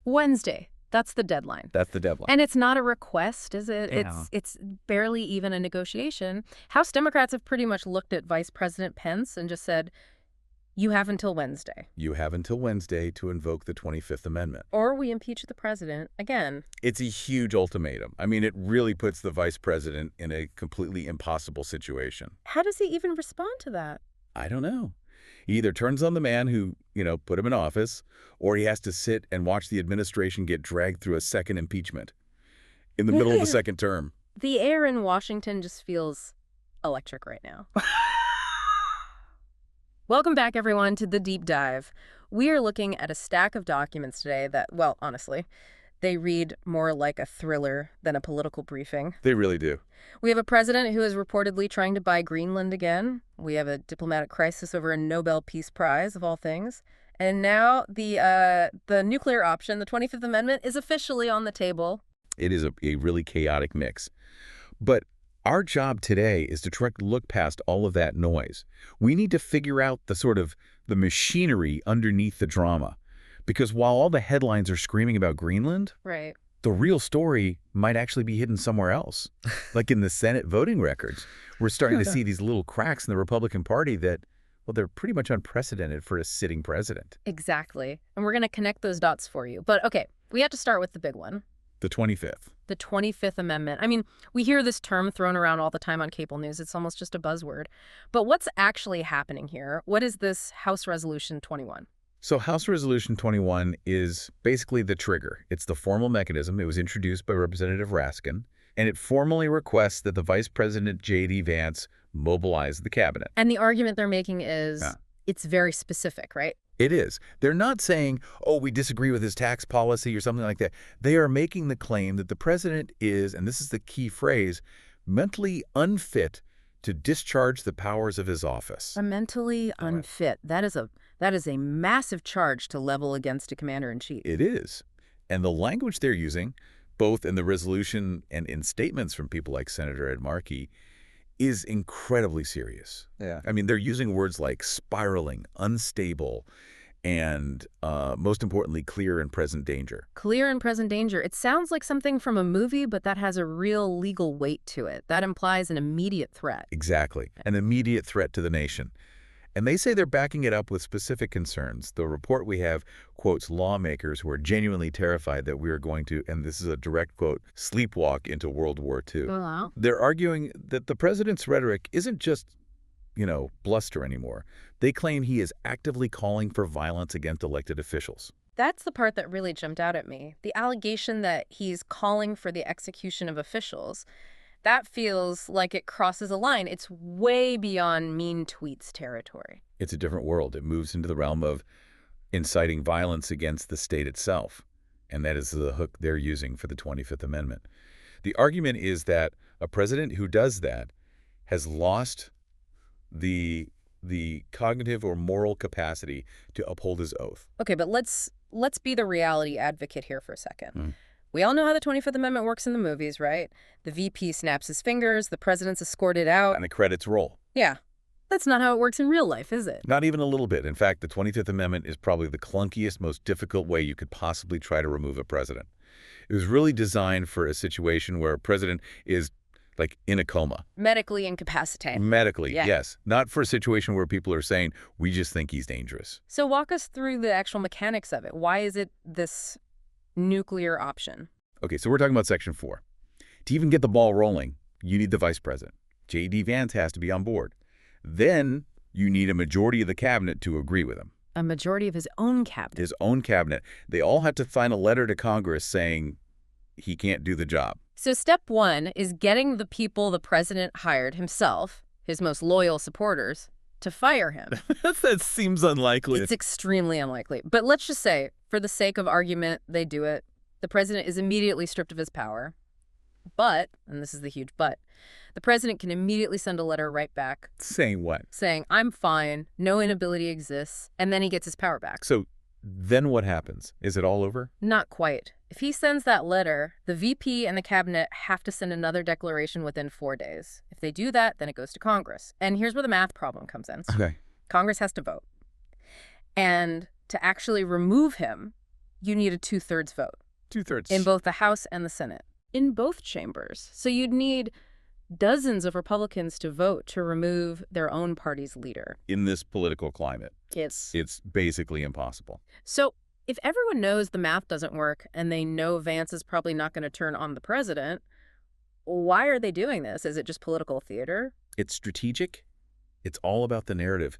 Wednesday. That's the deadline. That's the deadline. And it's not a request, is it? Yeah. It's barely even a negotiation. House Democrats have pretty much looked at Vice President Pence and just said, you have until Wednesday. You have until Wednesday to invoke the 25th Amendment. Or we impeach the president again. It's a huge ultimatum. I mean, it really puts the vice president in a completely impossible situation. How does he even respond to that? I don't know. He either turns on the man who, put him in office, or he has to sit and watch the administration get dragged through a second impeachment in the middle of the second term. The air in Washington just feels electric right now. Welcome back, everyone, to The Deep Dive. We are looking at a stack of documents today that, well, honestly, they read more like a thriller than a political briefing. They really do. We have a president who is reportedly trying to buy Greenland again. We have a diplomatic crisis over a Nobel Peace Prize, of all things. And now the nuclear option, the 25th Amendment, is officially on the table. It is a really chaotic mix. But our job today is to try to look past all of that noise. We need to figure out the machinery underneath the drama. Because while all the headlines are screaming about Greenland, right, the real story might actually be hidden somewhere else. Like in the Senate voting records, we're starting to see these little cracks in the Republican Party that, well, they're pretty much unprecedented for a sitting president. Exactly. And we're going to connect those dots for you. But okay, we have to start with the big one. The 25th. The 25th Amendment. I mean, we hear this term thrown around all the time on cable news. It's almost just a buzzword. But what's actually happening here? What is this House Resolution 21? So House Resolution 21 is basically the trigger. It's the formal mechanism. It was introduced by Representative Raskin, and it formally requests that the Vice President J.D. Vance mobilize the cabinet. And the argument they're making is it's very specific, right? It is. They're not saying, oh, we disagree with his tax policy or something like that. They are making the claim that the president is, and this is the key phrase, mentally unfit to discharge the powers of his office. Mentally unfit. That is a massive charge to level against a commander-in-chief. It is. And the language they're using, both in the resolution and in statements from people like Senator Ed Markey, is incredibly serious. Yeah. I mean, they're using words like spiraling, unstable, and most importantly, clear and present danger. Clear and present danger. It sounds like something from a movie, but that has a real legal weight to it. That implies an immediate threat. Exactly. An immediate threat to the nation. And they say they're backing it up with specific concerns. The report we have quotes lawmakers who are genuinely terrified that we are going to, and this is a direct quote, sleepwalk into World War II. Wow. They're arguing that the president's rhetoric isn't just, bluster anymore. They claim he is actively calling for violence against elected officials. That's the part that really jumped out at me. The allegation that he's calling for the execution of officials. That feels like it crosses a line. It's way beyond mean tweets territory. It's a different world. It moves into the realm of inciting violence against the state itself. And that is the hook they're using for the 25th Amendment. The argument is that a president who does that has lost the cognitive or moral capacity to uphold his oath. Okay, but let's be the reality advocate here for a second. We all know how the 25th Amendment works in the movies, right? The VP snaps his fingers, the president's escorted out. And the credits roll. Yeah. That's not how it works in real life, is it? Not even a little bit. In fact, the 25th Amendment is probably the clunkiest, most difficult way you could possibly try to remove a president. It was really designed for a situation where a president is, in a coma. Medically incapacitated. Medically, yeah. Yes. Not for a situation where people are saying, we just think he's dangerous. So walk us through the actual mechanics of it. Why is it this nuclear option? Okay, so we're talking about Section 4. To even get the ball rolling, you need the vice president. J.D. Vance has to be on board. Then you need a majority of the cabinet to agree with him. A majority of his own cabinet? His own cabinet. They all have to sign a letter to Congress saying he can't do the job. So step one is getting the people the president hired himself, his most loyal supporters, to fire him. That seems unlikely. It's extremely unlikely. But let's just say, for the sake of argument, they do it. The president is immediately stripped of his power. But, and this is the huge but, the president can immediately send a letter right back. Saying what? Saying, I'm fine, no inability exists, and then he gets his power back. So then what happens? Is it all over? Not quite. If he sends that letter, the VP and the cabinet have to send another declaration within 4 days. If they do that, then it goes to Congress. And here's where the math problem comes in. Okay. Congress has to vote. And to actually remove him, you need a two-thirds vote Two-thirds. in both the House and the Senate, in both chambers. So you'd need dozens of Republicans to vote to remove their own party's leader. In this political climate, It's basically impossible. So if everyone knows the math doesn't work and they know Vance is probably not going to turn on the president, why are they doing this? Is it just political theater? It's strategic. It's all about the narrative.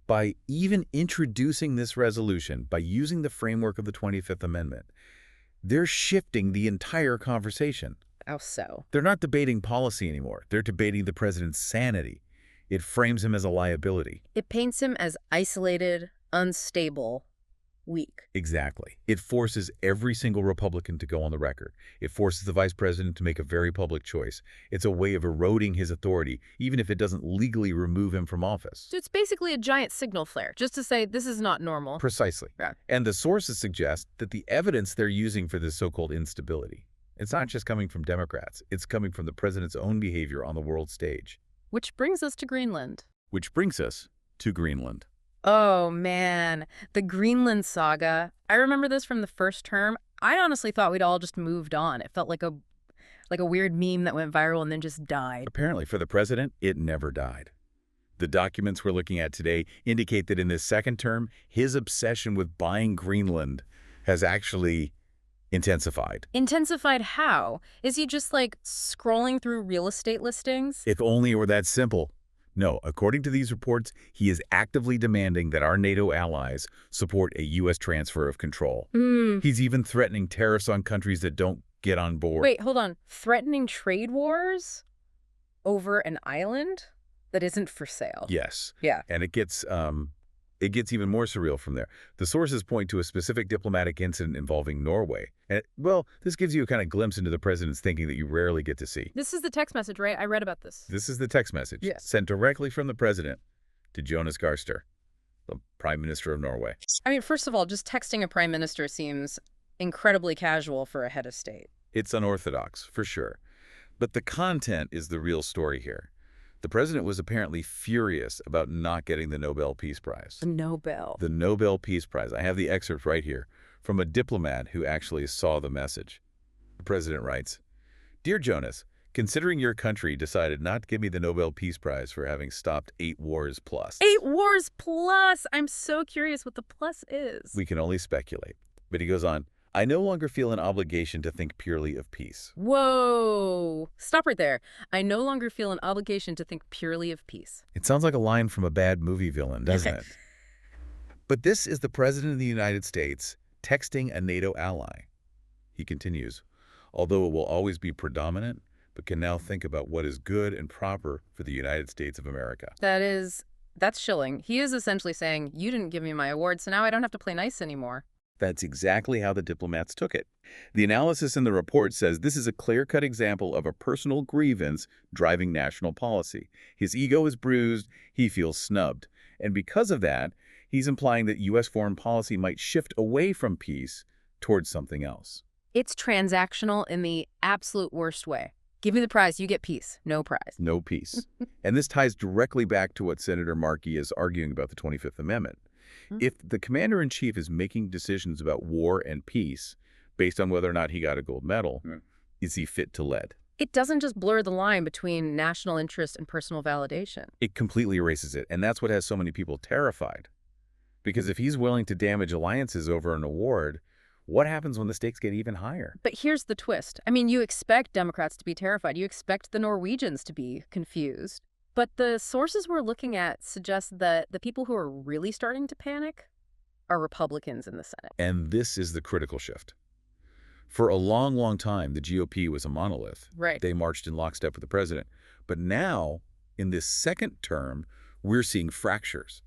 By even introducing this resolution, by using the framework of the 25th Amendment, they're shifting the entire conversation. How so? They're not debating policy anymore. They're debating the president's sanity. It frames him as a liability. It paints him as isolated, unstable, weak. Exactly. It forces every single Republican to go on the record. It forces the vice president to make a very public choice. It's a way of eroding his authority, even if it doesn't legally remove him from office. So it's basically a giant signal flare, just to say this is not normal. Precisely. Yeah. And the sources suggest that the evidence they're using for this so-called instability, it's not just coming from Democrats. It's coming from the president's own behavior on the world stage. Which brings us to Greenland. Which brings us to Greenland. Oh, man. The Greenland saga. I remember this from the first term. I honestly thought we'd all just moved on. It felt like a weird meme that went viral and then just died. Apparently, for the president, it never died. The documents we're looking at today indicate that in this second term, his obsession with buying Greenland has actually intensified. Intensified how? Is he just scrolling through real estate listings? If only it were that simple. No, according to these reports, he is actively demanding that our NATO allies support a U.S. transfer of control. He's even threatening tariffs on countries that don't get on board. Wait, hold on. Threatening trade wars over an island that isn't for sale? Yes. Yeah. And it gets even more surreal from there. The sources point to a specific diplomatic incident involving Norway. And, well, this gives you a kind of glimpse into the president's thinking that you rarely get to see. This is the text message, right? I read about this. This is the text message sent directly from the president to Jonas Gahr Støre, the Prime Minister of Norway. I mean, first of all, just texting a prime minister seems incredibly casual for a head of state. It's unorthodox, for sure. But the content is the real story here. The president was apparently furious about not getting the Nobel Peace Prize. The Nobel. The Nobel Peace Prize. I have the excerpt right here from a diplomat who actually saw the message. The president writes, "Dear Jonas, considering your country decided not to give me the Nobel Peace Prize for having stopped 8 wars plus." 8 wars plus! I'm so curious what the plus is. We can only speculate. But he goes on, "I no longer feel an obligation to think purely of peace." Whoa! Stop right there. I no longer feel an obligation to think purely of peace. It sounds like a line from a bad movie villain, doesn't it? But this is the President of the United States texting a NATO ally. He continues, "Although it will always be predominant, but can now think about what is good and proper for the United States of America." That's chilling. He is essentially saying, you didn't give me my award, so now I don't have to play nice anymore. That's exactly how the diplomats took it. The analysis in the report says this is a clear-cut example of a personal grievance driving national policy. His ego is bruised, he feels snubbed. And because of that, he's implying that U.S. foreign policy might shift away from peace towards something else. It's transactional in the absolute worst way. Give me the prize, you get peace. No prize. No peace. And this ties directly back to what Senator Markey is arguing about the 25th Amendment. If the commander-in-chief is making decisions about war and peace based on whether or not he got a gold medal, is he fit to lead? It doesn't just blur the line between national interest and personal validation. It completely erases it, and that's what has so many people terrified. Because if he's willing to damage alliances over an award, what happens when the stakes get even higher? But here's the twist. I mean, you expect Democrats to be terrified. You expect the Norwegians to be confused. But the sources we're looking at suggest that the people who are really starting to panic are Republicans in the Senate. And this is the critical shift. For a long, long time, the GOP was a monolith. Right. They marched in lockstep with the president. But now, in this second term, we're seeing fractures,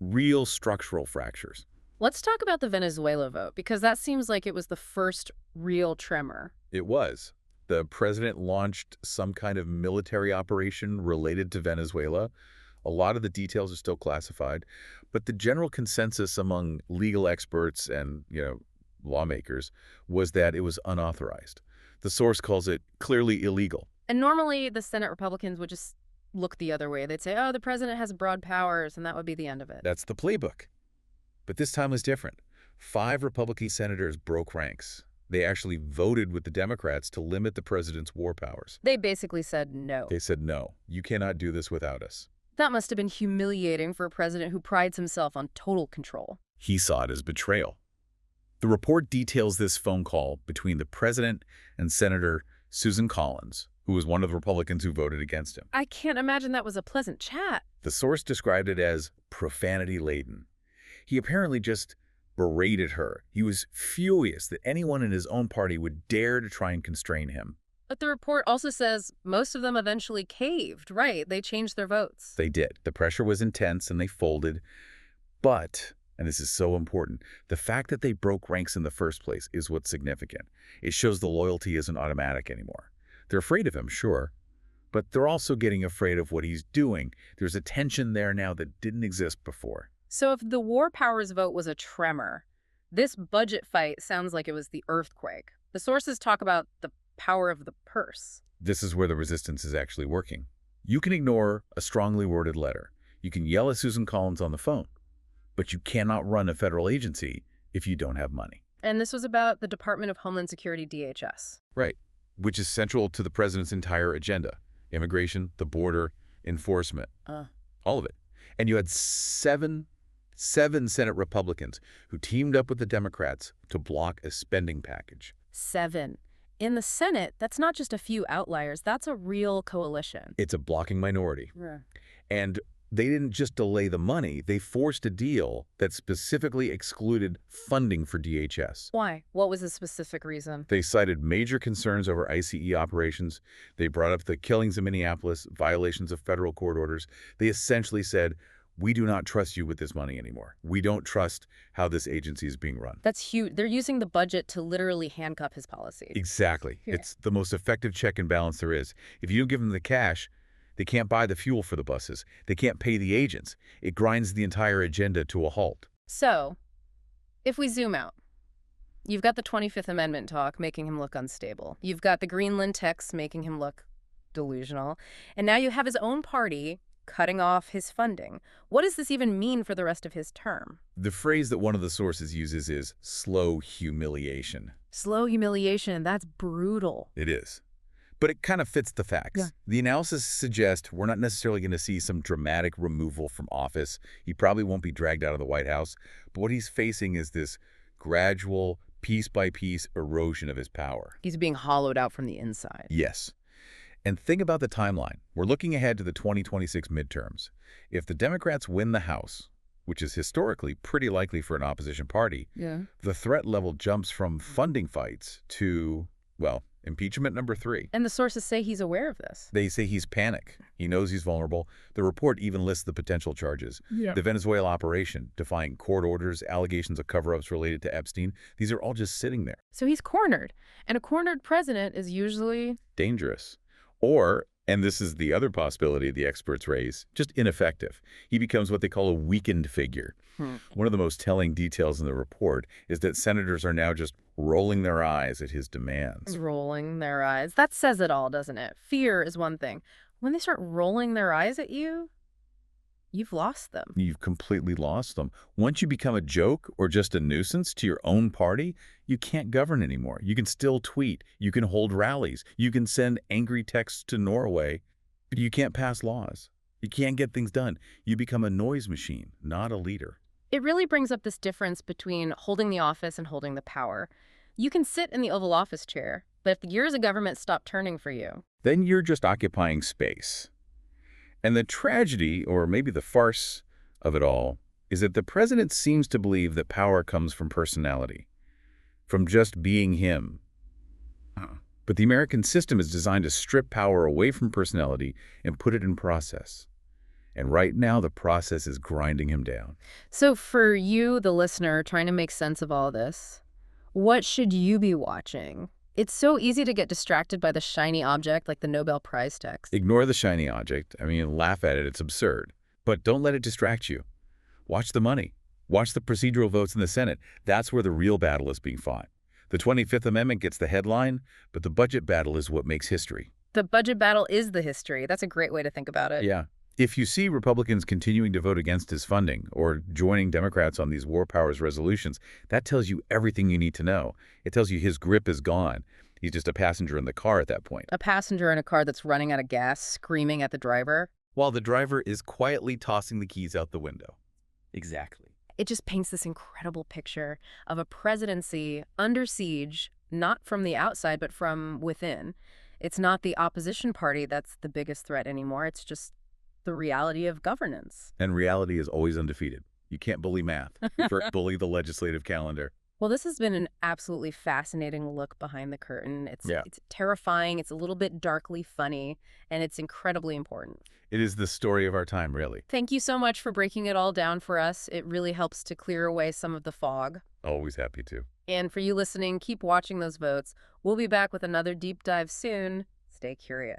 real structural fractures. Let's talk about the Venezuela vote, because that seems like it was the first real tremor. It was. The president launched some kind of military operation related to Venezuela. A lot of the details are still classified, but the general consensus among legal experts and, lawmakers was that it was unauthorized. The source calls it clearly illegal. And normally the Senate Republicans would just look the other way. They'd say, oh, the president has broad powers, and that would be the end of it. That's the playbook. But this time was different. 5 Republican senators broke ranks. They actually voted with the Democrats to limit the president's war powers. They basically said no. They said, no, you cannot do this without us. That must have been humiliating for a president who prides himself on total control. He saw it as betrayal. The report details this phone call between the president and Senator Susan Collins, who was one of the Republicans who voted against him. I can't imagine that was a pleasant chat. The source described it as profanity-laden. He apparently just berated her. He was furious that anyone in his own party would dare to try and constrain him. But the report also says most of them eventually caved, right? They changed their votes. They did. The pressure was intense and they folded. But, and this is so important, the fact that they broke ranks in the first place is what's significant. It shows the loyalty isn't automatic anymore. They're afraid of him, sure, but they're also getting afraid of what he's doing. There's a tension there now that didn't exist before. So if the war powers vote was a tremor, this budget fight sounds like it was the earthquake. The sources talk about the power of the purse. This is where the resistance is actually working. You can ignore a strongly worded letter. You can yell at Susan Collins on the phone, but you cannot run a federal agency if you don't have money. And this was about the Department of Homeland Security, DHS. Right, which is central to the president's entire agenda. Immigration, the border, enforcement, all of it. And you had seven Senate Republicans who teamed up with the Democrats to block a spending package. 7. In the Senate, that's not just a few outliers. That's a real coalition. It's a blocking minority. Yeah. And they didn't just delay the money, they forced a deal that specifically excluded funding for DHS. Why? What was the specific reason? They cited major concerns over ICE operations. They brought up the killings in Minneapolis, violations of federal court orders. They essentially said, we do not trust you with this money anymore. We don't trust how this agency is being run. That's huge. They're using the budget to literally handcuff his policy. Exactly. Yeah. It's the most effective check and balance there is. If you don't give them the cash, they can't buy the fuel for the buses. They can't pay the agents. It grinds the entire agenda to a halt. So, if we zoom out, you've got the 25th Amendment talk making him look unstable. You've got the Greenland text making him look delusional. And now you have his own party cutting off his funding. What does this even mean for the rest of his term? The phrase that one of the sources uses is slow humiliation. Slow humiliation, that's brutal. It is. But it kind of fits the facts. Yeah. The analysis suggests we're not necessarily going to see some dramatic removal from office. He probably won't be dragged out of the White House. But what he's facing is this gradual, piece-by-piece erosion of his power. He's being hollowed out from the inside. Yes. And think about the timeline. We're looking ahead to the 2026 midterms. If the Democrats win the House, which is historically pretty likely for an opposition party, the threat level jumps from funding fights to, well, impeachment number 3. And the sources say he's aware of this. They say he's panicked. He knows he's vulnerable. The report even lists the potential charges. The Venezuela operation, defying court orders, allegations of cover-ups related to Epstein. These are all just sitting there. So he's cornered. And a cornered president is usually Dangerous. Or, and this is the other possibility the experts raise, just ineffective. He becomes what they call a weakened figure. One of the most telling details in the report is that senators are now just rolling their eyes at his demands. rolling their eyes. That says it all, doesn't it? Fear is one thing. When they start rolling their eyes at you, you've lost them. You've completely lost them. Once you become a joke or just a nuisance to your own party, you can't govern anymore. You can still tweet. You can hold rallies. You can send angry texts to Norway, but you can't pass laws. You can't get things done. You become a noise machine, not a leader. It really brings up this difference between holding the office and holding the power. You can sit in the Oval Office chair, but if the gears of government stop turning for you, Then you're just occupying space. And the tragedy, or maybe the farce of it all, is that the president seems to believe that power comes from personality, from just being him. But the American system is designed to strip power away from personality and put it in process. And right now, the process is grinding him down. So for you, the listener, trying to make sense of all this, what should you be watching? It's so easy to get distracted by the shiny object like the Nobel Prize text. Ignore the shiny object. I mean, laugh at it. It's absurd. But don't let it distract you. Watch the money. Watch the procedural votes in the Senate. That's where the real battle is being fought. The 25th Amendment gets the headline, but the budget battle is what makes history. The budget battle is the history. That's a great way to think about it. Yeah. If you see Republicans continuing to vote against his funding or joining Democrats on these war powers resolutions, that tells you everything you need to know. It tells you his grip is gone. He's just a passenger in the car at that point. A passenger in a car that's running out of gas, screaming at the driver. While the driver is quietly tossing the keys out the window. Exactly. It just paints this incredible picture of a presidency under siege, not from the outside, but from within. It's not the opposition party that's the biggest threat anymore. It's just the reality of governance. And reality is always undefeated. You can't bully math. Bully the legislative calendar. Well, this has been an absolutely fascinating look behind the curtain. It's terrifying, it's a little bit darkly funny, and it's incredibly important. It is the story of our time, really. Thank you so much for breaking it all down for us. It really helps to clear away some of the fog. Always happy to. And for you listening, keep watching those votes. We'll be back with another deep dive soon. Stay curious.